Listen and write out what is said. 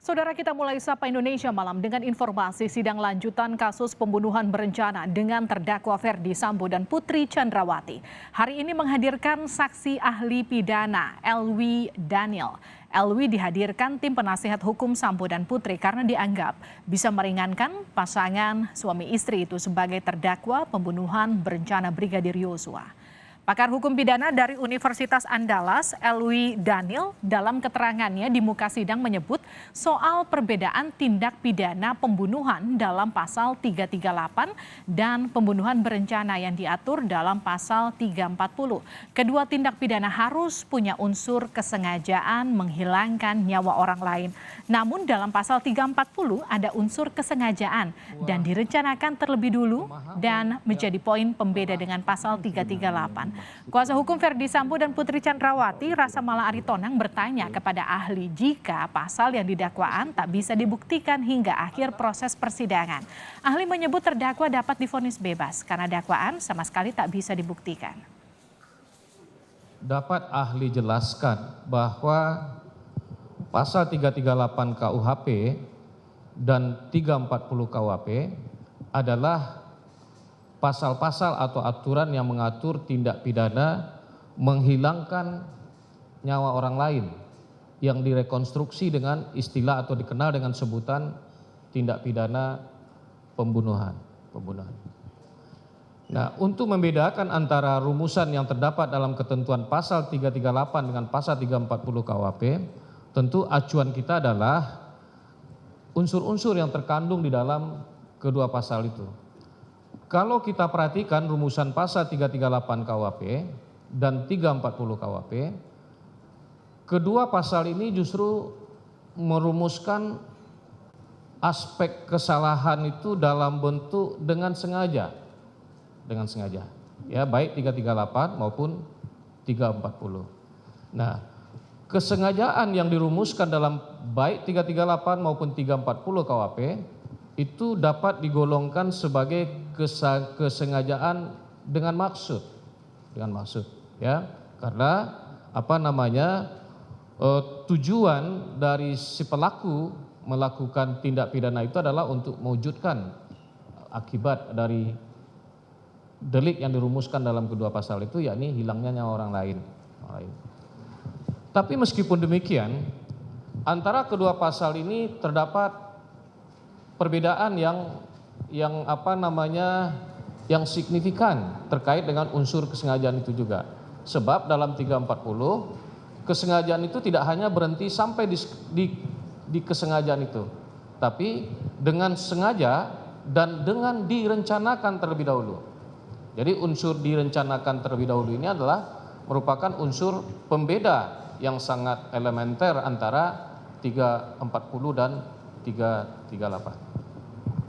Saudara, kita mulai Sapa Indonesia Malam dengan informasi sidang lanjutan kasus pembunuhan berencana dengan terdakwa Ferdi Sambo dan Putri Chandrawati. Hari ini menghadirkan saksi ahli pidana Elwi Daniel. Elwi dihadirkan tim penasihat hukum Sambo dan Putri karena dianggap bisa meringankan pasangan suami istri itu sebagai terdakwa pembunuhan berencana Brigadir Yosua. Pakar hukum pidana dari Universitas Andalas, Elwi Daniel, dalam keterangannya di muka sidang menyebut soal perbedaan tindak pidana pembunuhan dalam pasal 338 dan pembunuhan berencana yang diatur dalam pasal 340. Kedua tindak pidana harus punya unsur kesengajaan menghilangkan nyawa orang lain. Namun dalam pasal 340 ada unsur kesengajaan dan direncanakan terlebih dulu dan menjadi poin pembeda dengan pasal 338. Kuasa hukum Ferdi Sambo dan Putri Chandrawati, Rasa Mala Aritonang, bertanya kepada ahli jika pasal yang didakwaan tak bisa dibuktikan hingga akhir proses persidangan. Ahli menyebut terdakwa dapat divonis bebas karena dakwaan sama sekali tak bisa dibuktikan. Dapat ahli jelaskan bahwa pasal 338 KUHP dan 340 KUHP adalah pasal-pasal atau aturan yang mengatur tindak pidana menghilangkan nyawa orang lain yang direkonstruksi dengan istilah atau dikenal dengan sebutan tindak pidana pembunuhan. Nah, untuk membedakan antara rumusan yang terdapat dalam ketentuan pasal 338 dengan pasal 340 KUHP, tentu acuan kita adalah unsur-unsur yang terkandung di dalam kedua pasal itu. Kalau kita perhatikan rumusan pasal 338 KUHP dan 340 KUHP, kedua pasal ini justru merumuskan aspek kesalahan itu dalam bentuk dengan sengaja. Ya, baik 338 maupun 340. Nah, kesengajaan yang dirumuskan dalam baik 338 maupun 340 KUHP itu dapat digolongkan sebagai kesengajaan dengan maksud, ya, karena tujuan dari si pelaku melakukan tindak pidana itu adalah untuk mewujudkan akibat dari delik yang dirumuskan dalam kedua pasal itu, yakni hilangnya nyawa orang lain. Tapi meskipun demikian, antara kedua pasal ini terdapat perbedaan yang signifikan terkait dengan unsur kesengajaan itu juga. Sebab dalam 340 kesengajaan itu tidak hanya berhenti sampai di kesengajaan itu, tapi dengan sengaja dan dengan direncanakan terlebih dahulu. Jadi unsur direncanakan terlebih dahulu ini adalah merupakan unsur pembeda yang sangat elementer antara 340 dan 338.